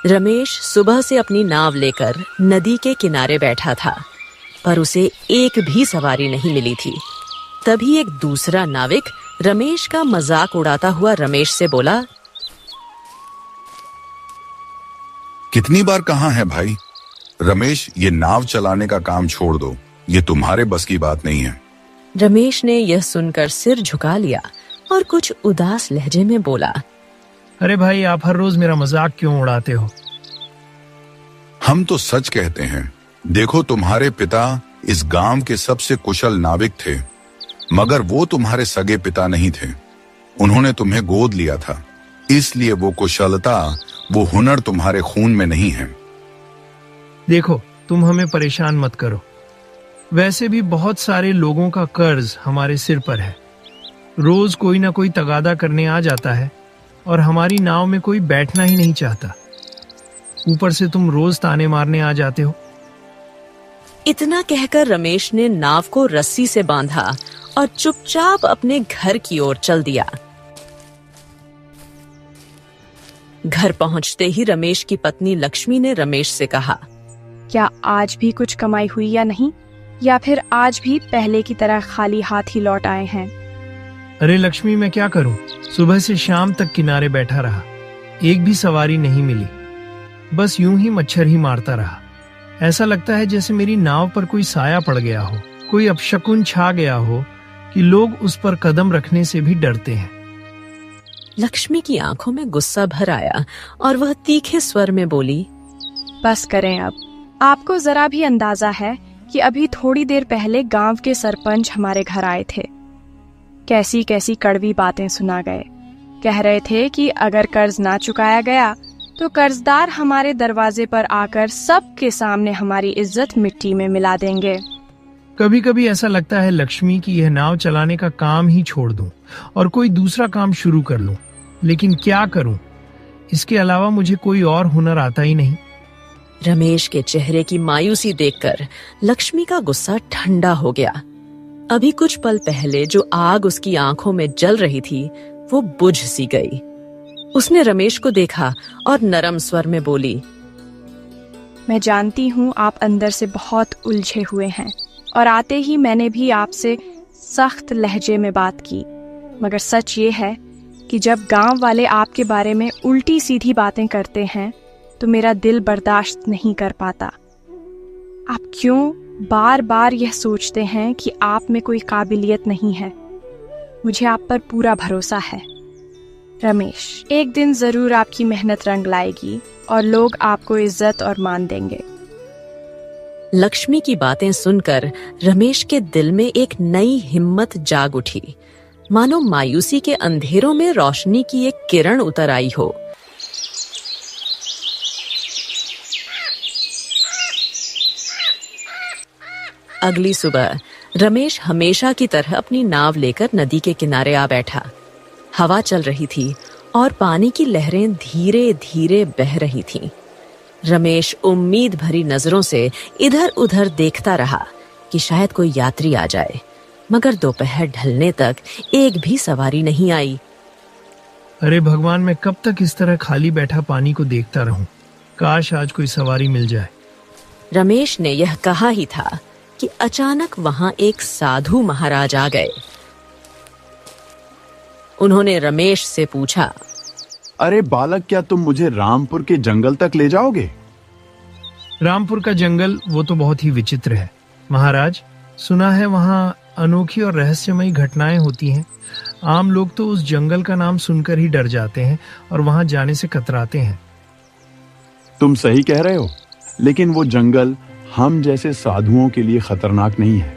रमेश सुबह से अपनी नाव लेकर नदी के किनारे बैठा था, पर उसे एक भी सवारी नहीं मिली थी। तभी एक दूसरा नाविक रमेश का मजाक उड़ाता हुआ रमेश से बोला, कितनी बार कहा है भाई, रमेश ये नाव चलाने का काम छोड़ दो, ये तुम्हारे बस की बात नहीं है। रमेश ने यह सुनकर सिर झुका लिया और कुछ उदास लहजे में बोला, अरे भाई, आप हर रोज मेरा मजाक क्यों उड़ाते हो? हम तो सच कहते हैं। देखो, तुम्हारे पिता इस गांव के सबसे कुशल नाविक थे, मगर वो तुम्हारे सगे पिता नहीं थे। उन्होंने तुम्हें गोद लिया था, इसलिए वो कुशलता, वो हुनर तुम्हारे खून में नहीं है। देखो, तुम हमें परेशान मत करो। वैसे भी बहुत सारे लोगों का कर्ज हमारे सिर पर है। रोज कोई ना कोई तगादा करने आ जाता है और हमारी नाव में कोई बैठना ही नहीं चाहता। ऊपर से तुम रोज ताने मारने आ जाते हो। इतना कहकर रमेश ने नाव को रस्सी से बांधा और चुपचाप अपने घर की ओर चल दिया। घर पहुंचते ही रमेश की पत्नी लक्ष्मी ने रमेश से कहा, क्या आज भी कुछ कमाई हुई या नहीं, या फिर आज भी पहले की तरह खाली हाथ ही लौट आए हैं? अरे लक्ष्मी, मैं क्या करूं? सुबह से शाम तक किनारे बैठा रहा, एक भी सवारी नहीं मिली। बस यूं ही मच्छर ही मारता रहा। ऐसा लगता है जैसे मेरी नाव पर कोई साया पड़ गया हो, कोई अपशकुन छा गया हो कि लोग उस पर कदम रखने से भी डरते हैं। लक्ष्मी की आंखों में गुस्सा भर आया और वह तीखे स्वर में बोली, बस करें अब। आपको जरा भी अंदाजा है कि अभी थोड़ी देर पहले गांव के सरपंच हमारे घर आए थे। कैसी कैसी कड़वी बातें सुना गए। कह रहे थे कि अगर कर्ज ना चुकाया गया तो कर्जदार हमारे दरवाजे पर आकर सबके सामने हमारी इज्जत मिट्टी में मिला देंगे। कभी कभी ऐसा लगता है लक्ष्मी की यह नाव चलाने का काम ही छोड़ दूं और कोई दूसरा काम शुरू कर लूं, लेकिन क्या करूं? इसके अलावा मुझे कोई और हुनर आता ही नहीं। रमेश के चेहरे की मायूसी देखकर लक्ष्मी का गुस्सा ठंडा हो गया। अभी कुछ पल पहले जो आग उसकी आंखों में जल रही थी, वो बुझ सी गई। उसने रमेश को देखा और नरम स्वर में बोली, मैं जानती हूँ आप अंदर से बहुत उलझे हुए हैं और आते ही मैंने भी आपसे सख्त लहजे में बात की, मगर सच ये है कि जब गांव वाले आपके बारे में उल्टी सीधी बातें करते हैं तो मेरा दिल बर्दाश्त नहीं कर पाता। आप क्यों बार बार यह सोचते हैं कि आप में कोई काबिलियत नहीं है? मुझे आप पर पूरा भरोसा है रमेश। एक दिन जरूर आपकी मेहनत रंग लाएगी और लोग आपको इज्जत और मान देंगे। लक्ष्मी की बातें सुनकर रमेश के दिल में एक नई हिम्मत जाग उठी, मानो मायूसी के अंधेरों में रोशनी की एक किरण उतर आई हो। अगली सुबह रमेश हमेशा की तरह अपनी नाव लेकर नदी के किनारे आ बैठा। हवा चल रही थी और पानी की लहरें धीरे धीरे बह रही थीं। रमेश उम्मीद भरी नजरों से इधर उधर देखता रहा कि शायद कोई यात्री आ जाए, मगर दोपहर ढलने तक एक भी सवारी नहीं आई। अरे भगवान, मैं कब तक इस तरह खाली बैठा पानी को देखता रहूं? काश आज कोई सवारी मिल जाए। रमेश ने यह कहा ही था कि अचानक वहां एक साधु महाराज आ गए। उन्होंने रमेश से पूछा, अरे बालक, क्या तुम मुझे रामपुर के जंगल तक ले जाओगे? रामपुर का जंगल वो तो बहुत ही विचित्र है महाराज। सुना है वहां अनोखी और रहस्यमयी घटनाएं होती हैं। आम लोग तो उस जंगल का नाम सुनकर ही डर जाते हैं और वहां जाने से कतराते हैं। तुम सही कह रहे हो, लेकिन वो जंगल हम जैसे साधुओं के लिए खतरनाक नहीं है।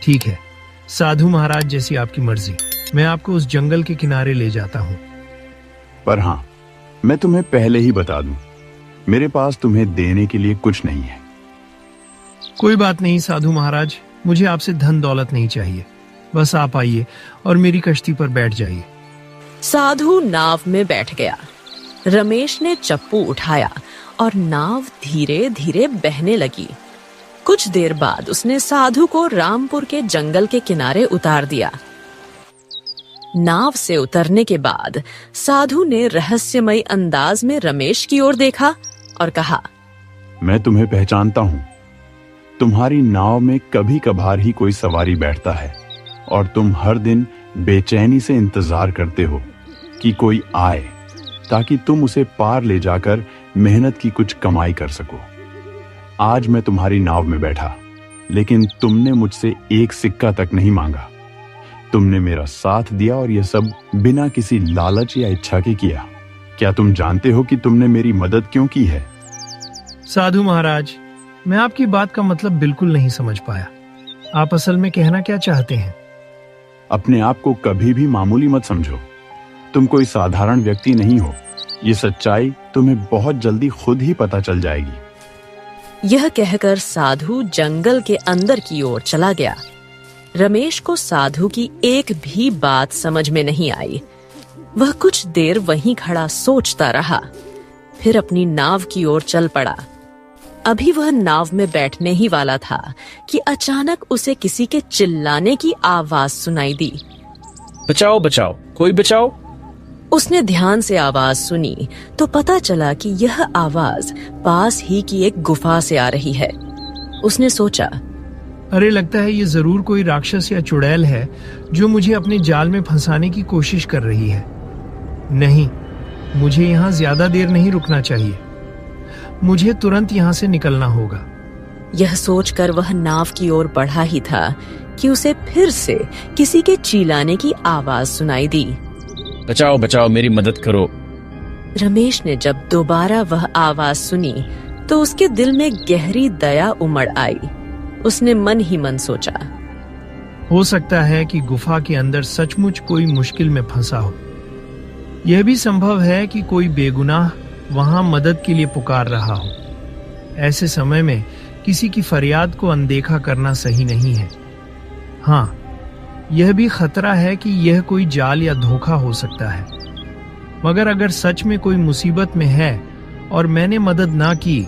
ठीक है, साधु महाराज जैसी आपकी मर्जी। मैं आपको उस जंगल के किनारे ले जाता हूँ। पर हाँ, मैं तुम्हें पहले ही बता दूं, मेरे पास तुम्हें देने के लिए कुछ नहीं है। कोई बात नहीं साधु महाराज, मुझे आपसे धन दौलत नहीं चाहिए। बस आप आइए और मेरी कश्ती पर बैठ जाइए। साधु नाव में बैठ गया। रमेश ने चप्पू उठाया और नाव धीरे धीरे बहने लगी। कुछ देर बाद उसने साधु को रामपुर के जंगल के किनारे उतार दिया। नाव से उतरने के बाद साधु ने रहस्यमयी अंदाज में रमेश की ओर देखा और कहा, मैं तुम्हें पहचानता हूं। तुम्हारी नाव में कभी कभार ही कोई सवारी बैठता है और तुम हर दिन बेचैनी से इंतजार करते हो कि कोई आए ताकि तुम उसे पार ले जाकर मेहनत की कुछ कमाई कर सको। आज मैं तुम्हारी नाव में बैठा, लेकिन तुमने मुझसे एक सिक्का तक नहीं मांगा। तुमने मेरा साथ दिया और यह सब बिना किसी लालच या इच्छा के किया। क्या तुम जानते हो कि तुमने मेरी मदद क्यों की है? साधु महाराज, मैं आपकी बात का मतलब बिल्कुल नहीं समझ पाया। आप असल में कहना क्या चाहते हैं? अपने आप को कभी भी मामूली मत समझो। तुम कोई साधारण व्यक्ति नहीं हो। ये सच्चाई तुम्हें बहुत जल्दी खुद ही पता चल जाएगी। यह कहकर साधु जंगल के अंदर की ओर चला गया। रमेश को साधु की एक भी बात समझ में नहीं आई। वह कुछ देर वहीं खड़ा सोचता रहा, फिर अपनी नाव की ओर चल पड़ा। अभी वह नाव में बैठने ही वाला था कि अचानक उसे किसी के चिल्लाने की आवाज सुनाई दी। बचाओ बचाओ, कोई बचाओ। उसने ध्यान से आवाज सुनी तो पता चला कि यह आवाज पास ही की एक गुफा से आ रही है। उसने सोचा, अरे लगता है ये जरूर कोई राक्षस या चुड़ैल है जो मुझे अपने जाल में फंसाने की कोशिश कर रही है। नहीं, मुझे यहाँ ज्यादा देर नहीं रुकना चाहिए। मुझे तुरंत यहाँ से निकलना होगा। यह सोचकर वह नाव की ओर बढ़ा ही था कि उसे फिर से किसी के चिल्लाने की आवाज सुनाई दी। बचाओ बचाओ, मेरी मदद करो। रमेश ने जब दोबारा वह आवाज सुनी तो उसके दिल में गहरी दया उमड़ आई। उसने मन ही मन सोचा, हो सकता है कि गुफा के अंदर सचमुच कोई मुश्किल में फंसा हो। यह भी संभव है कि कोई बेगुनाह वहां मदद के लिए पुकार रहा हो। ऐसे समय में किसी की फरियाद को अनदेखा करना सही नहीं है। हाँ, यह भी खतरा है कि यह कोई जाल या धोखा हो सकता है। मगर अगर सच में कोई मुसीबत में है और मैंने मदद ना की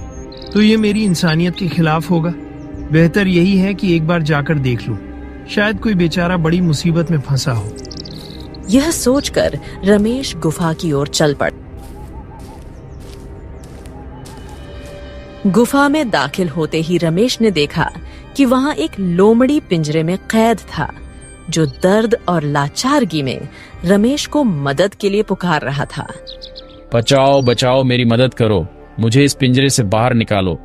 तो ये मेरी इंसानियत के खिलाफ होगा। बेहतर यही है कि एक बार जाकर देख लूं, शायद कोई बेचारा बड़ी मुसीबत में फंसा हो। यह सोचकर रमेश गुफा की ओर चल पड़ा। गुफा में दाखिल होते ही रमेश ने देखा कि वहां एक लोमड़ी पिंजरे में कैद था, जो दर्द और लाचारगी में रमेश को मदद के लिए पुकार रहा था। बचाओ बचाओ, मेरी मदद करो, मुझे इस पिंजरे से बाहर निकालो।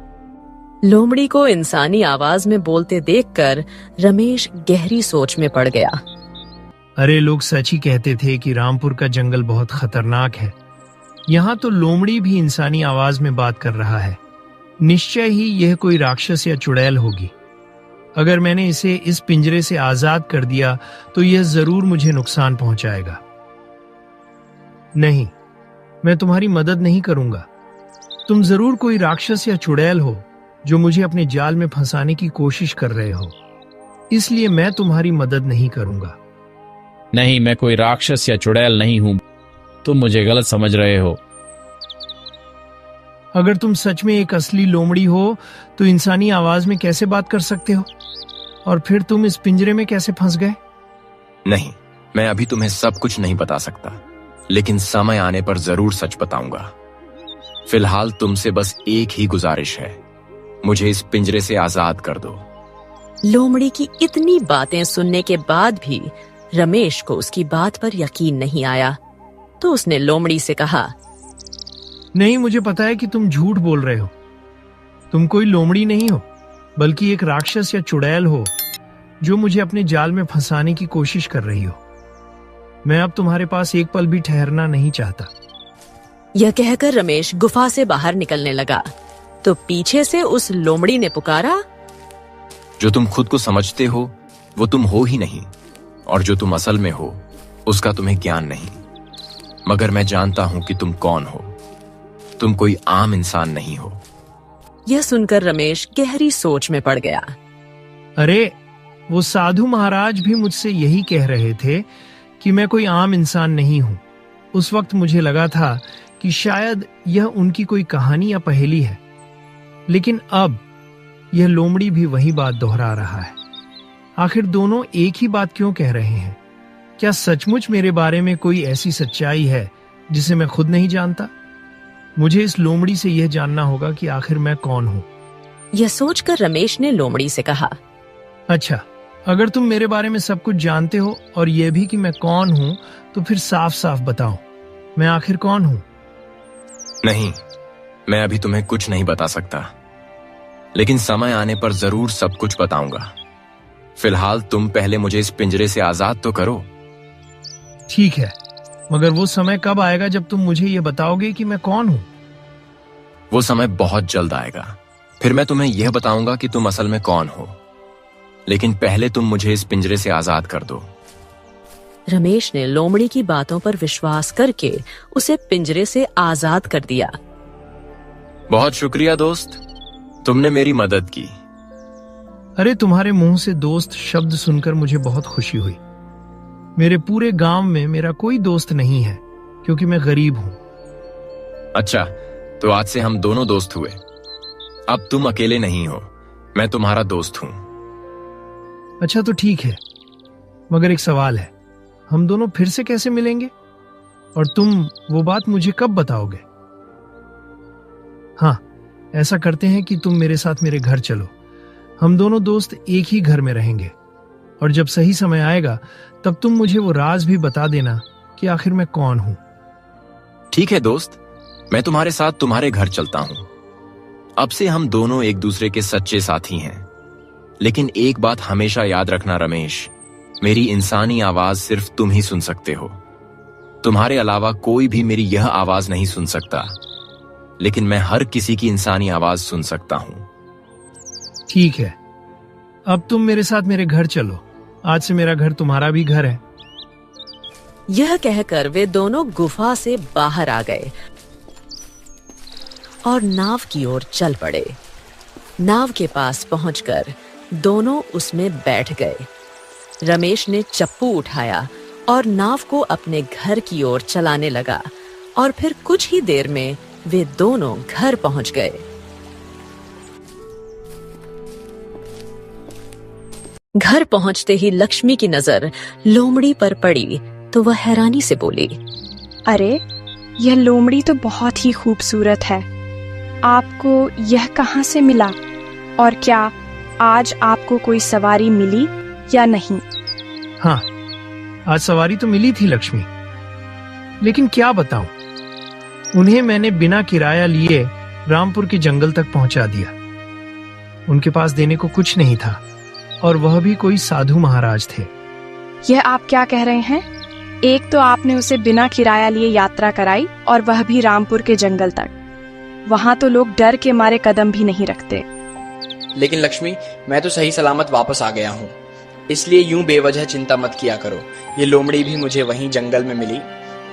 लोमड़ी को इंसानी आवाज में बोलते देखकर रमेश गहरी सोच में पड़ गया। अरे लोग सच ही कहते थे कि रामपुर का जंगल बहुत खतरनाक है। यहाँ तो लोमड़ी भी इंसानी आवाज में बात कर रहा है। निश्चय ही यह कोई राक्षस या चुड़ैल होगी। अगर मैंने इसे इस पिंजरे से आजाद कर दिया तो यह जरूर मुझे नुकसान पहुंचाएगा। नहीं, मैं तुम्हारी मदद नहीं करूंगा। तुम जरूर कोई राक्षस या चुड़ैल हो जो मुझे अपने जाल में फंसाने की कोशिश कर रहे हो, इसलिए मैं तुम्हारी मदद नहीं करूंगा। नहीं, मैं कोई राक्षस या चुड़ैल नहीं हूं, तुम मुझे गलत समझ रहे हो। अगर तुम सच में एक असली लोमड़ी हो तो इंसानी आवाज में कैसे बात कर सकते हो? और फिर तुम इस पिंजरे में कैसे फंस गए? नहीं, मैं अभी तुम्हें सब कुछ नहीं बता सकता, लेकिन समय आने पर जरूर सच बताऊंगा। फिलहाल तुमसे बस एक ही गुजारिश है, मुझे इस पिंजरे से आजाद कर दो। लोमड़ी की इतनी बातें सुनने के बाद भी रमेश को उसकी बात पर यकीन नहीं आया, तो उसने लोमड़ी से कहा, नहीं, मुझे पता है कि तुम झूठ बोल रहे हो। तुम कोई लोमड़ी नहीं हो, बल्कि एक राक्षस या चुड़ैल हो जो मुझे अपने जाल में फंसाने की कोशिश कर रही हो। मैं अब तुम्हारे पास एक पल भी ठहरना नहीं चाहता। यह कहकर रमेश गुफा से बाहर निकलने लगा तो पीछे से उस लोमड़ी ने पुकारा, जो तुम खुद को समझते हो वो तुम हो ही नहीं, और जो तुम असल में हो उसका तुम्हें ज्ञान नहीं। मगर मैं जानता हूं कि तुम कौन हो। तुम कोई आम इंसान नहीं हो। यह सुनकर रमेश गहरी सोच में पड़ गया। अरे, वो साधु महाराज भी मुझसे यही कह रहे थे कि मैं कोई आम इंसान नहीं हूं। उस वक्त मुझे लगा था कि शायद यह उनकी कोई कहानी या पहेली है, लेकिन अब यह लोमड़ी भी वही बात दोहरा रहा है। आखिर दोनों एक ही बात क्यों कह रहे हैं? क्या सचमुच मेरे बारे में कोई ऐसी सच्चाई है जिसे मैं खुद नहीं जानता? मुझे इस लोमड़ी से यह जानना होगा कि आखिर मैं कौन हूँ। यह सोचकर रमेश ने लोमड़ी से कहा, अच्छा, अगर तुम मेरे बारे में सब कुछ जानते हो और यह भी कि मैं कौन हूँ, तो फिर साफ साफ बताओ, मैं आखिर कौन हूँ? नहीं, मैं अभी तुम्हें कुछ नहीं बता सकता, लेकिन समय आने पर जरूर सब कुछ बताऊंगा। फिलहाल तुम पहले मुझे इस पिंजरे से आजाद तो करो। ठीक है, मगर वो समय कब आएगा जब तुम मुझे ये बताओगे कि मैं कौन हूँ? वो समय बहुत जल्द आएगा, फिर मैं तुम्हें यह बताऊंगा कि तुम असल में कौन हो। लेकिन पहले तुम मुझे इस पिंजरे से आजाद कर दो। रमेश ने लोमड़ी की बातों पर विश्वास करके उसे पिंजरे से आजाद कर दिया। बहुत शुक्रिया दोस्त, तुमने मेरी मदद की। अरे, तुम्हारे मुंह से दोस्त शब्द सुनकर मुझे बहुत खुशी हुई। मेरे पूरे गांव में मेरा कोई दोस्त नहीं है, क्योंकि मैं गरीब हूं। अच्छा, तो आज से हम दोनों दोस्त हुए। अब तुम अकेले नहीं हो, मैं तुम्हारा दोस्त हूं। अच्छा, तो ठीक है, मगर एक सवाल है, हम दोनों फिर से कैसे मिलेंगे? और तुम वो बात मुझे कब बताओगे? हाँ, ऐसा करते हैं कि तुम मेरे साथ मेरे घर चलो। हम दोनों दोस्त एक ही घर में रहेंगे, और जब सही समय आएगा तब तुम मुझे वो राज भी बता देना कि आखिर मैं कौन हूं। ठीक है दोस्त, मैं तुम्हारे साथ तुम्हारे घर चलता हूं। अब से हम दोनों एक दूसरे के सच्चे साथी हैं। लेकिन एक बात हमेशा याद रखना रमेश, मेरी इंसानी आवाज सिर्फ तुम ही सुन सकते हो। तुम्हारे अलावा कोई भी मेरी यह आवाज नहीं सुन सकता, लेकिन मैं हर किसी की इंसानी आवाज सुन सकता हूं। ठीक है, अब तुम मेरे साथ मेरे घर चलो। आज से मेरा घर तुम्हारा भी घर है। यह कहकर वे दोनों गुफा से बाहर आ गए और नाव की ओर चल पड़े। नाव के पास पहुंचकर दोनों उसमें बैठ गए। रमेश ने चप्पू उठाया और नाव को अपने घर की ओर चलाने लगा, और फिर कुछ ही देर में वे दोनों घर पहुंच गए। घर पहुंचते ही लक्ष्मी की नजर लोमड़ी पर पड़ी तो वह हैरानी से बोली, अरे, यह लोमड़ी तो बहुत ही खूबसूरत है। आपको यह कहाँ से मिला? और क्या आज आपको कोई सवारी मिली या नहीं? हाँ, आज सवारी तो मिली थी लक्ष्मी, लेकिन क्या बताऊं, उन्हें मैंने बिना किराया लिए रामपुर के जंगल तक पहुंचा दिया। उनके पास देने को कुछ नहीं था, और वह भी कोई साधु महाराज थे। यह आप क्या कह रहे हैं? एक तो आपने उसे बिना किराया लिए यात्रा कराई, और वह भी रामपुर के जंगल तक। वहाँ तो लोग डर के मारे कदम भी नहीं रखते। लेकिन लक्ष्मी, मैं तो सही सलामत वापस आ गया हूँ, इसलिए यूं बेवजह चिंता मत किया करो। ये लोमड़ी भी मुझे वहीं जंगल में मिली।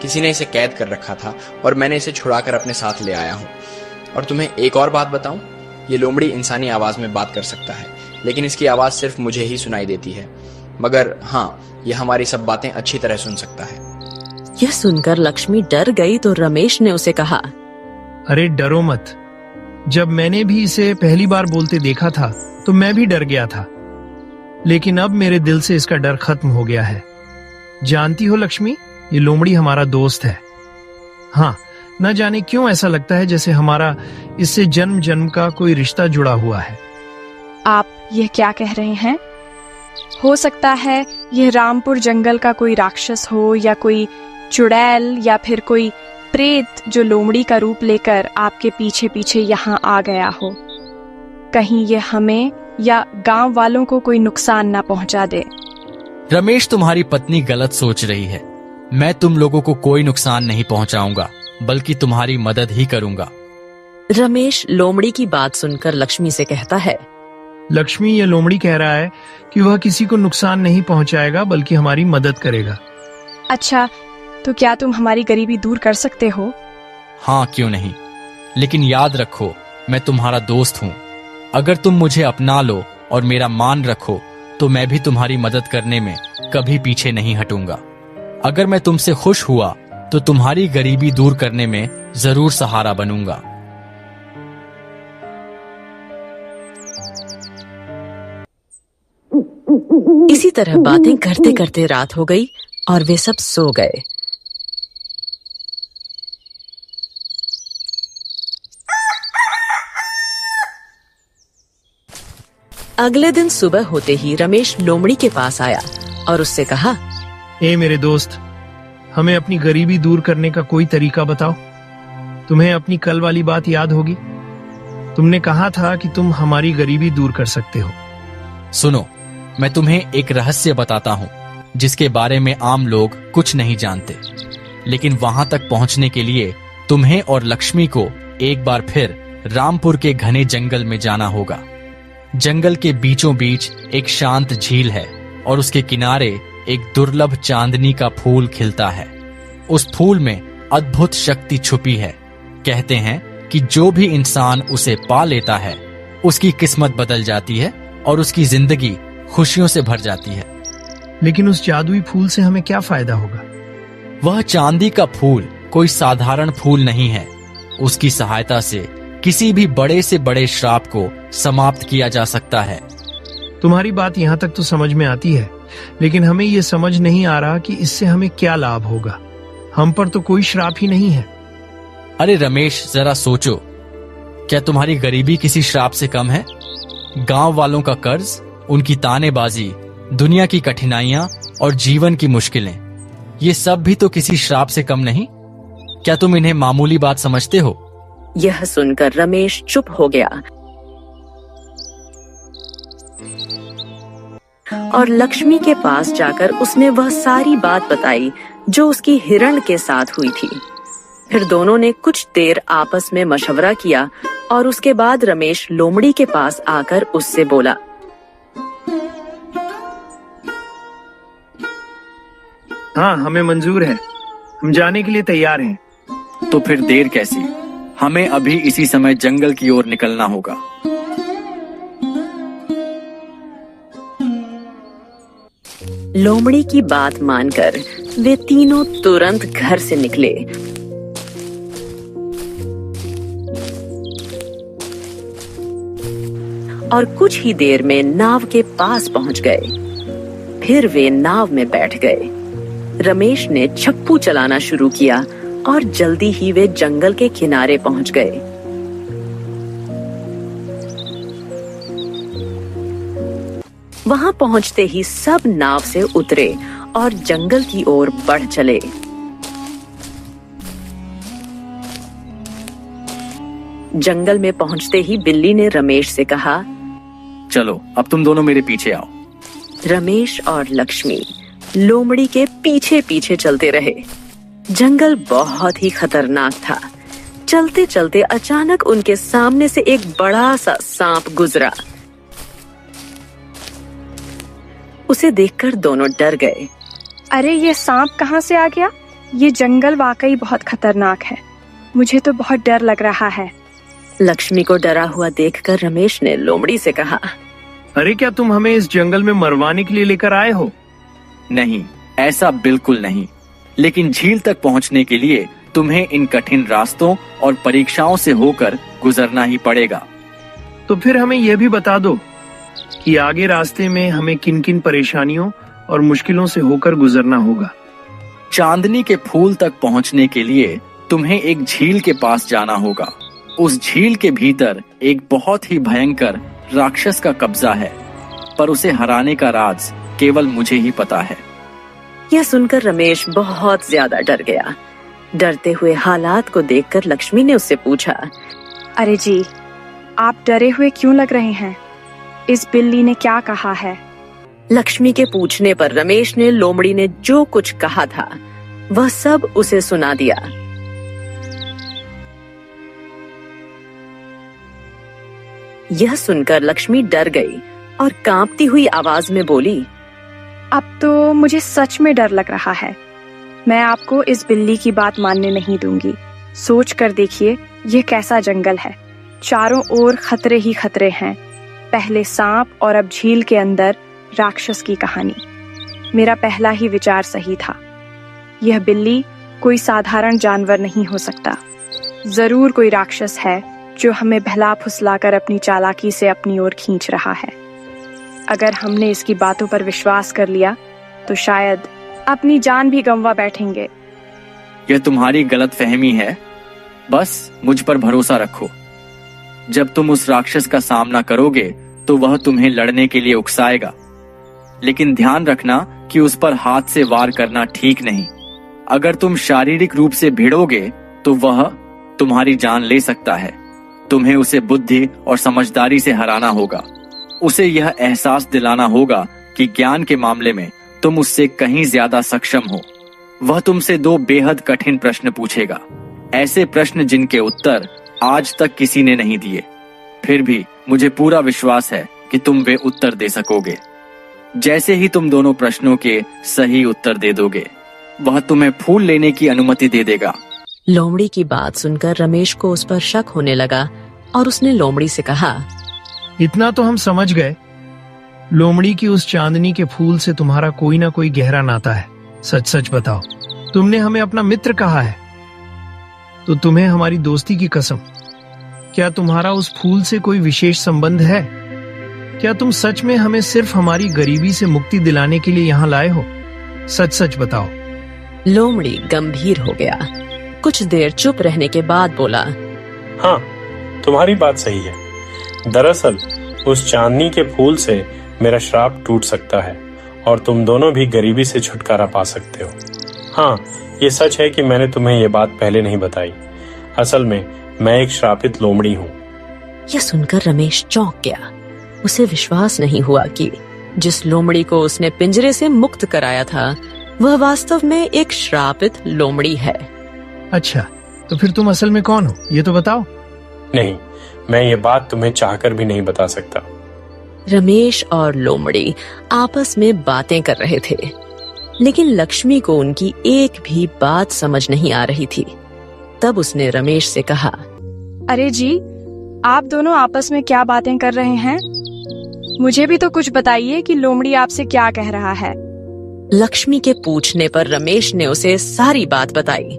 किसी ने इसे कैद कर रखा था और मैंने इसे छुड़ाकर अपने साथ ले आया हूँ। और तुम्हें एक और बात बताऊं, ये लोमड़ी इंसानी आवाज में बात कर सकता है, लेकिन इसकी आवाज सिर्फ मुझे ही सुनाई देती है। मगर हाँ, यह हमारी सब बातें अच्छी तरह सुन सकता है। यह सुनकर लक्ष्मी डर गई तो रमेश ने उसे कहा, अरे डरो मत। जब मैंने भी इसे पहली बार बोलते देखा था तो मैं भी डर गया था, लेकिन अब मेरे दिल से इसका डर खत्म हो गया है। जानती हो लक्ष्मी, ये लोमड़ी हमारा दोस्त है। हाँ, न जाने क्यों ऐसा लगता है जैसे हमारा इससे जन्म जन्म का कोई रिश्ता जुड़ा हुआ है। आप यह क्या कह रहे हैं? हो सकता है यह रामपुर जंगल का कोई राक्षस हो, या कोई चुड़ैल, या फिर कोई प्रेत जो लोमड़ी का रूप लेकर आपके पीछे पीछे यहाँ आ गया हो। कहीं यह हमें या गांव वालों को कोई नुकसान ना पहुंचा दे। रमेश, तुम्हारी पत्नी गलत सोच रही है। मैं तुम लोगों को कोई नुकसान नहीं पहुंचाऊंगा, बल्कि तुम्हारी मदद ही करूंगा। रमेश लोमड़ी की बात सुनकर लक्ष्मी से कहता है, लक्ष्मी, ये लोमड़ी कह रहा है कि वह किसी को नुकसान नहीं पहुंचाएगा, बल्कि हमारी मदद करेगा। अच्छा, तो क्या तुम हमारी गरीबी दूर कर सकते हो? हाँ, क्यों नहीं, लेकिन याद रखो, मैं तुम्हारा दोस्त हूँ। अगर तुम मुझे अपना लो और मेरा मान रखो, तो मैं भी तुम्हारी मदद करने में कभी पीछे नहीं हटूंगा। अगर मैं तुमसे खुश हुआ तो तुम्हारी गरीबी दूर करने में जरूर सहारा बनूंगा। इसी तरह बातें करते करते रात हो गई और वे सब सो गए। अगले दिन सुबह होते ही रमेश लोमड़ी के पास आया और उससे कहा, ए मेरे दोस्त, हमें अपनी गरीबी दूर करने का कोई तरीका बताओ। तुम्हें अपनी कल वाली बात याद होगी। तुमने कहा था कि तुम हमारी गरीबी दूर कर सकते हो। सुनो, मैं तुम्हें एक रहस्य बताता हूँ जिसके बारे में आम लोग कुछ नहीं जानते, लेकिन वहां तक पहुंचने के लिए तुम्हें और लक्ष्मी को एक बार फिर रामपुर के घने जंगल में जाना होगा। जंगल के बीचों बीच एक शांत झील है और उसके किनारे एक दुर्लभ चांदनी का फूल खिलता है। उस फूल में अद्भुत शक्ति छुपी है। कहते हैं कि जो भी इंसान उसे पा लेता है उसकी किस्मत बदल जाती है और उसकी जिंदगी खुशियों से भर जाती है। लेकिन उस जादुई फूल से हमें क्या फायदा होगा? वह चांदी का फूल कोई साधारण फूल नहीं है। उसकी सहायता से किसी भी बड़े से बड़े श्राप को समाप्त किया जा सकता है। तुम्हारी बात यहाँ तक तो समझ में आती है, लेकिन हमें ये समझ नहीं आ रहा कि इससे हमें क्या लाभ होगा। हम पर तो कोई श्राप ही नहीं है। अरे रमेश, जरा सोचो, क्या तुम्हारी गरीबी किसी श्राप से कम है? गांव वालों का कर्ज, उनकी तानेबाजी, दुनिया की कठिनाइयां और जीवन की मुश्किलें, ये सब भी तो किसी श्राप से कम नहीं। क्या तुम इन्हें मामूली बात समझते हो? यह सुनकर रमेश चुप हो गया और लक्ष्मी के पास जाकर उसने वह सारी बात बताई जो उसकी हिरण के साथ हुई थी। फिर दोनों ने कुछ देर आपस में मशवरा किया और उसके बाद रमेश लोमड़ी के पास आकर उससे बोला, हाँ, हमें मंजूर है। हम जाने के लिए तैयार हैं। तो फिर देर कैसी? हमें अभी इसी समय जंगल की ओर निकलना होगा। लोमड़ी की बात मानकर वे तीनों तुरंत घर से निकले। और कुछ ही देर में नाव के पास पहुंच गए। फिर वे नाव में बैठ गए। रमेश ने छप्पू चलाना शुरू किया और जल्दी ही वे जंगल के किनारे पहुंच गए। वहां पहुंचते ही सब नाव से उतरे और जंगल की ओर बढ़ चले। जंगल में पहुंचते ही बिल्ली ने रमेश से कहा, चलो, अब तुम दोनों मेरे पीछे आओ। रमेश और लक्ष्मी लोमड़ी के पीछे पीछे चलते रहे। जंगल बहुत ही खतरनाक था। चलते चलते अचानक उनके सामने से एक बड़ा सा सांप गुजरा। उसे देखकर दोनों डर गए। अरे, ये सांप कहाँ से आ गया? ये जंगल वाकई बहुत खतरनाक है। मुझे तो बहुत डर लग रहा है। लक्ष्मी को डरा हुआ देखकर रमेश ने लोमड़ी से कहा, अरे, क्या तुम हमें इस जंगल में मरवाने के लिए लेकर आए हो? नहीं, ऐसा बिल्कुल नहीं। लेकिन झील तक पहुंचने के लिए तुम्हें इन कठिन रास्तों और परीक्षाओं से होकर गुजरना ही पड़ेगा। तो फिर हमें यह भी बता दो कि आगे रास्ते में हमें किन किन परेशानियों और मुश्किलों से होकर गुजरना होगा। चांदनी के फूल तक पहुंचने के लिए तुम्हें एक झील के पास जाना होगा। उस झील के भीतर एक बहुत ही भयंकर राक्षस का कब्जा है, पर उसे हराने का राज केवल मुझे ही पता है। यह सुनकर रमेश बहुत ज्यादा डर गया। डरते हुए हालात को देखकर लक्ष्मी ने उससे पूछा, अरे जी, आप डरे हुए क्यों लग रहे हैं? इस बिल्ली ने क्या कहा है? लक्ष्मी के पूछने पर रमेश ने लोमड़ी ने जो कुछ कहा था वह सब उसे सुना दिया। यह सुनकर लक्ष्मी डर गई और कांपती हुई आवाज में बोली, अब तो मुझे सच में डर लग रहा है। मैं आपको इस बिल्ली की बात मानने नहीं दूंगी। सोच कर देखिए, ये कैसा जंगल है। चारों ओर खतरे ही खतरे हैं। पहले सांप और अब झील के अंदर राक्षस की कहानी। मेरा पहला ही विचार सही था। यह बिल्ली कोई साधारण जानवर नहीं हो सकता। जरूर कोई राक्षस है जो हमें बहला फुसलाकर अपनी चालाकी से अपनी ओर खींच रहा है। अगर हमने इसकी बातों पर विश्वास कर लिया तो शायद अपनी जान भी गंवा बैठेंगे। यह तुम्हारी गलतफहमी है। बस मुझ पर भरोसा रखो। जब तुम उस राक्षस का सामना करोगे तो वह तुम्हें लड़ने के लिए उकसाएगा, लेकिन ध्यान रखना कि उस पर हाथ से वार करना ठीक नहीं। अगर तुम शारीरिक रूप से भिड़ोगे तो वह तुम्हारी जान ले सकता है। तुम्हें उसे बुद्धि और समझदारी से हराना होगा। उसे यह एहसास दिलाना होगा कि ज्ञान के मामले में तुम उससे कहीं ज्यादा सक्षम हो। वह तुमसे 2 बेहद कठिन प्रश्न पूछेगा, ऐसे प्रश्न जिनके उत्तर आज तक किसी ने नहीं दिए। फिर भी मुझे पूरा विश्वास है कि तुम वे उत्तर दे सकोगे। जैसे ही तुम दोनों प्रश्नों के सही उत्तर दे दोगे, वह तुम्हें फूल लेने की अनुमति दे देगा। लोमड़ी की बात सुनकर रमेश को उस पर शक होने लगा और उसने लोमड़ी से कहा, इतना तो हम समझ गए, लोमड़ी की उस चांदनी के फूल से तुम्हारा कोई ना कोई गहरा नाता है। सच सच बताओ, तुमने हमें अपना मित्र कहा है, तो तुम्हें हमारी दोस्ती की कसम, क्या तुम्हारा उस फूल से कोई विशेष संबंध है? क्या तुम सच में हमें सिर्फ हमारी गरीबी से मुक्ति दिलाने के लिए यहाँ लाए हो? सच सच बताओ। लोमड़ी गंभीर हो गया। कुछ देर चुप रहने के बाद बोला, हाँ, तुम्हारी बात सही है। दरअसल उस चांदनी के फूल से मेरा श्राप टूट सकता है और तुम दोनों भी गरीबी से छुटकारा पा सकते हो। हाँ, ये सच है कि मैंने तुम्हें ये बात पहले नहीं बताई। असल में मैं एक श्रापित लोमड़ी हूँ। यह सुनकर रमेश चौंक गया। उसे विश्वास नहीं हुआ कि जिस लोमड़ी को उसने पिंजरे से मुक्त कराया था वह वास्तव में एक श्रापित लोमड़ी है। अच्छा, तो फिर तुम असल में कौन हो, ये तो बताओ। नहीं, मैं ये बात तुम्हें चाहकर भी नहीं बता सकता। रमेश और लोमड़ी आपस में बातें कर रहे थे, लेकिन लक्ष्मी को उनकी एक भी बात समझ नहीं आ रही थी। तब उसने रमेश से कहा, अरे जी, आप दोनों आपस में क्या बातें कर रहे हैं? मुझे भी तो कुछ बताइए कि लोमड़ी आपसे क्या कह रहा है। लक्ष्मी के पूछने पर रमेश ने उसे सारी बात बताई,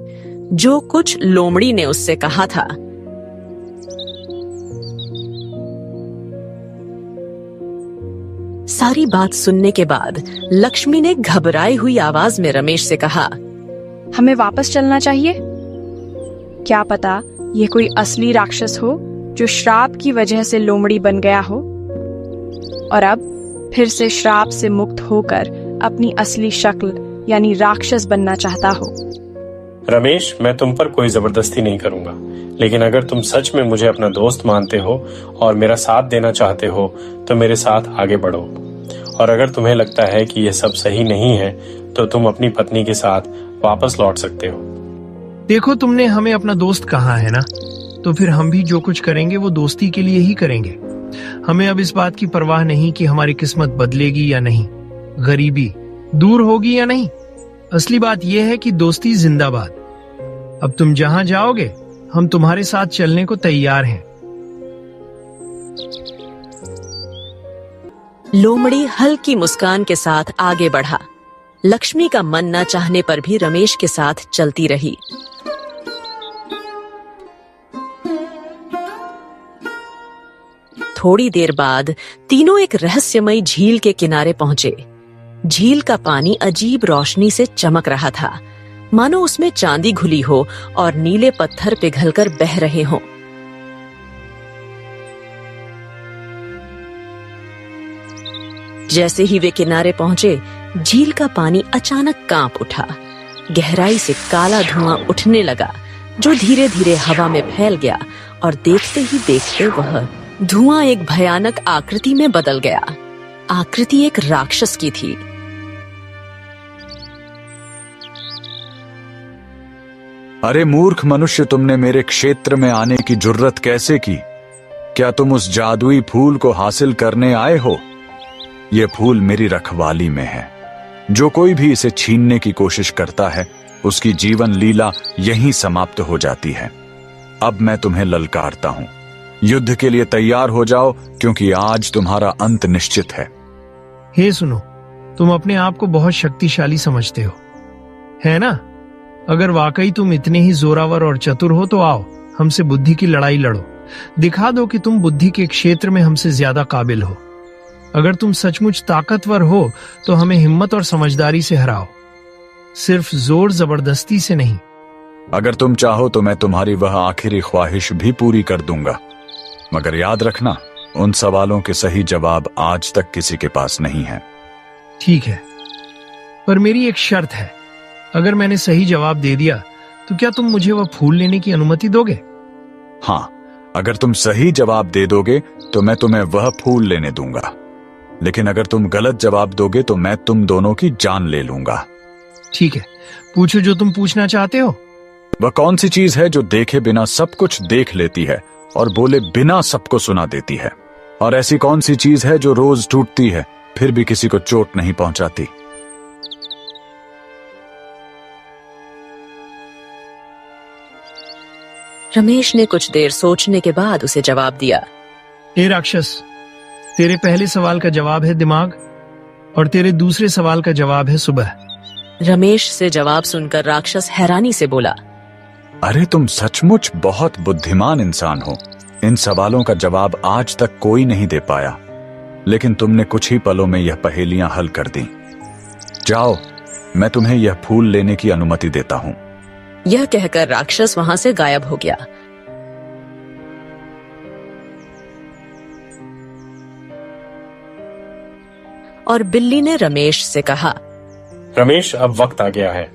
जो कुछ लोमड़ी ने उससे कहा था। सारी बात सुनने के बाद लक्ष्मी ने घबराई हुई आवाज में रमेश से कहा, हमें वापस चलना चाहिए। क्या पता ये कोई असली राक्षस हो जो श्राप की वजह से लोमड़ी बन गया हो और अब फिर से श्राप से मुक्त होकर अपनी असली शक्ल यानी राक्षस बनना चाहता हो। रमेश, मैं तुम पर कोई जबरदस्ती नहीं करूंगा, लेकिन अगर तुम सच में मुझे अपना दोस्त मानते हो और मेरा साथ देना चाहते हो तो मेरे साथ आगे बढ़ो। और अगर तुम्हें लगता है कि यह सब सही नहीं है तो तुम अपनी पत्नी के साथ वापस लौट सकते हो। देखो, तुमने हमें अपना दोस्त कहा है ना, तो फिर हम भी जो कुछ करेंगे वो दोस्ती के लिए ही करेंगे। हमें अब इस बात की परवाह नहीं कि हमारी किस्मत बदलेगी या नहीं, गरीबी दूर होगी या नहीं। असली बात यह है कि दोस्ती जिंदाबाद। अब तुम जहां जाओगे हम तुम्हारे साथ चलने को तैयार हैं। लोमड़ी हल्की मुस्कान के साथ आगे बढ़ा। लक्ष्मी का मन न चाहने पर भी रमेश के साथ चलती रही। थोड़ी देर बाद तीनों एक रहस्यमयी झील के किनारे पहुंचे। झील का पानी अजीब रोशनी से चमक रहा था, मानो उसमें चांदी घुली हो और नीले पत्थर पिघलकर बह रहे हों। जैसे ही वे किनारे पहुंचे, झील का पानी अचानक कांप उठा। गहराई से काला धुआं उठने लगा, जो धीरे धीरे हवा में फैल गया और देखते ही देखते वह धुआं एक भयानक आकृति में बदल गया। आकृति एक राक्षस की थी। अरे मूर्ख मनुष्य, तुमने मेरे क्षेत्र में आने की जुर्रत कैसे की? क्या तुम उस जादुई फूल को हासिल करने आए हो? यह फूल मेरी रखवाली में है। जो कोई भी इसे छीनने की कोशिश करता है उसकी जीवन लीला यहीं समाप्त हो जाती है। अब मैं तुम्हें ललकारता हूं, युद्ध के लिए तैयार हो जाओ, क्योंकि आज तुम्हारा अंत निश्चित है। हे सुनो, तुम अपने आप को बहुत शक्तिशाली समझते हो, है ना? अगर वाकई तुम इतने ही जोरावर और चतुर हो तो आओ, हमसे बुद्धि की लड़ाई लड़ो। दिखा दो कि तुम बुद्धि के क्षेत्र में हमसे ज्यादा काबिल हो। अगर तुम सचमुच ताकतवर हो तो हमें हिम्मत और समझदारी से हराओ। सिर्फ जोर जबरदस्ती से नहीं। अगर तुम चाहो तो मैं तुम्हारी वह आखिरी ख्वाहिश भी पूरी कर दूंगा, मगर याद रखना उन सवालों के सही जवाब आज तक किसी के पास नहीं है। ठीक है, पर मेरी एक शर्त है। अगर मैंने सही जवाब दे दिया तो क्या तुम मुझे वह फूल लेने की अनुमति दोगे? हाँ, अगर तुम सही जवाब दे दोगे तो मैं तुम्हें वह फूल लेने दूंगा, लेकिन अगर तुम गलत जवाब दोगे तो मैं तुम दोनों की जान ले लूंगा। ठीक है, पूछो जो तुम पूछना चाहते हो। वह कौन सी चीज है जो देखे बिना सब कुछ देख लेती है और बोले बिना सबको सुना देती है? और ऐसी कौन सी चीज है जो रोज टूटती है फिर भी किसी को चोट नहीं पहुंचाती? रमेश ने कुछ देर सोचने के बाद उसे जवाब दिया। ए राक्षस, तेरे पहले सवाल का जवाब है दिमाग और तेरे दूसरे सवाल का जवाब है सुबह। रमेश से जवाब सुनकर राक्षस हैरानी से बोला, अरे तुम सचमुच बहुत बुद्धिमान इंसान हो। इन सवालों का जवाब आज तक कोई नहीं दे पाया, लेकिन तुमने कुछ ही पलों में यह पहेलियां हल कर दी। जाओ, मैं तुम्हें यह फूल लेने की अनुमति देता हूं। यह कहकर राक्षस वहां से गायब हो गया। और बिल्ली ने रमेश से कहा, रमेश, अब वक्त आ गया है।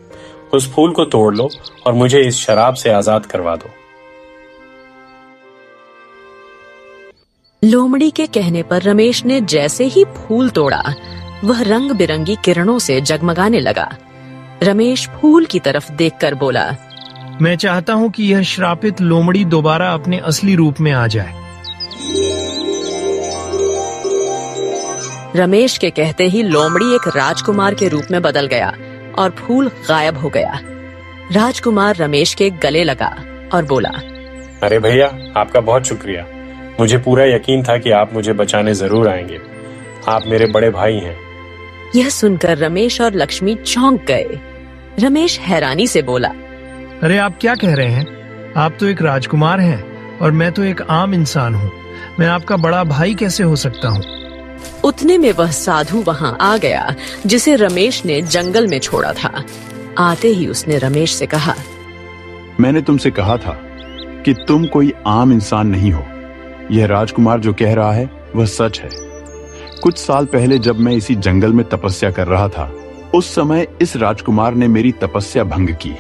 उस फूल को तोड़ लो और मुझे इस शराब से आजाद करवा दो। लोमड़ी के कहने पर रमेश ने जैसे ही फूल तोड़ा, वह रंग बिरंगी किरणों से जगमगाने लगा। रमेश फूल की तरफ देखकर बोला, मैं चाहता हूं कि यह श्रापित लोमड़ी दोबारा अपने असली रूप में आ जाए। रमेश के कहते ही लोमड़ी एक राजकुमार के रूप में बदल गया और फूल गायब हो गया। राजकुमार रमेश के गले लगा और बोला, अरे भैया, आपका बहुत शुक्रिया। मुझे पूरा यकीन था कि आप मुझे बचाने जरूर आएंगे। आप मेरे बड़े भाई हैं। यह सुनकर रमेश और लक्ष्मी चौंक गए। रमेश हैरानी से बोला, अरे आप क्या कह रहे हैं? आप तो एक राजकुमार हैं और मैं तो एक आम इंसान हूँ। मैं आपका बड़ा भाई कैसे हो सकता हूँ? उतने में वह साधु वहां आ गया जिसे रमेश ने जंगल में छोड़ा था। आते ही उसने रमेश से कहा, मैंने तुमसे कहा था कि तुम कोई आम इंसान नहीं हो। यह राजकुमार जो कह रहा है वह सच है। कुछ साल पहले जब मैं इसी जंगल में तपस्या कर रहा था, उस समय इस राजकुमार ने मेरी तपस्या भंग की।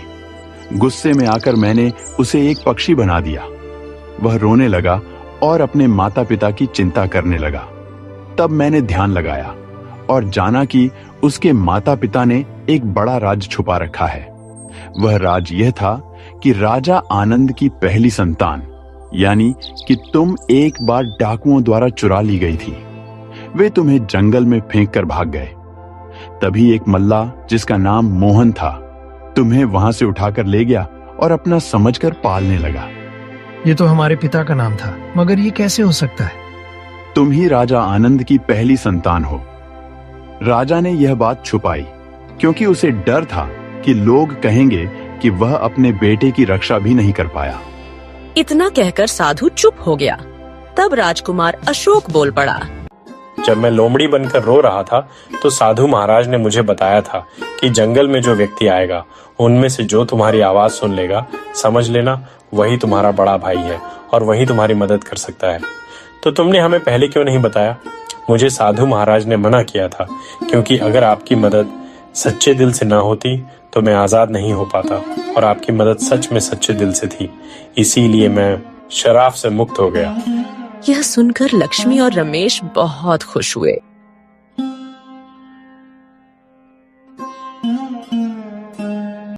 गुस्से में आकर मैंने उसे एक पक्षी बना दिया। वह रोने लगा और अपने माता पिता की चिंता करने लगा। तब मैंने ध्यान लगाया और जाना कि उसके माता पिता ने एक बड़ा राज छुपा रखा है। वह राज यह था कि राजा आनंद की पहली संतान, यानी कि तुम एक बार डाकुओं द्वारा चुरा ली गई थी। वे तुम्हें जंगल में फेंक कर भाग गए। तभी एक मल्लाह जिसका नाम मोहन था, तुम्हें वहां से उठाकर ले गया और अपना समझकर पालने लगा। ये तो हमारे पिता का नाम था, मगर ये कैसे हो सकता है? तुम ही राजा आनंद की पहली संतान हो। राजा ने यह बात छुपाई क्योंकि उसे डर था कि लोग कहेंगे कि वह अपने बेटे की रक्षा भी नहीं कर पाया। इतना कहकर साधु चुप हो गया। तब राजकुमार अशोक बोल पड़ा, जब मैं लोमड़ी बनकर रो रहा था तो साधु महाराज ने मुझे बताया था कि जंगल में जो व्यक्ति आएगा, उनमें से जो तुम्हारी आवाज सुन लेगा, समझ लेना वही तुम्हारा बड़ा भाई है और वही तुम्हारी मदद कर सकता है। तो तुमने हमें पहले क्यों नहीं बताया? मुझे साधु महाराज ने मना किया था, क्योंकि अगर आपकी मदद सच्चे दिल से ना होती तो मैं आजाद नहीं हो पाता, और आपकी मदद सच में सच्चे दिल से थी, इसीलिए मैं शराब से मुक्त हो गया। यह सुनकर लक्ष्मी और रमेश बहुत खुश हुए।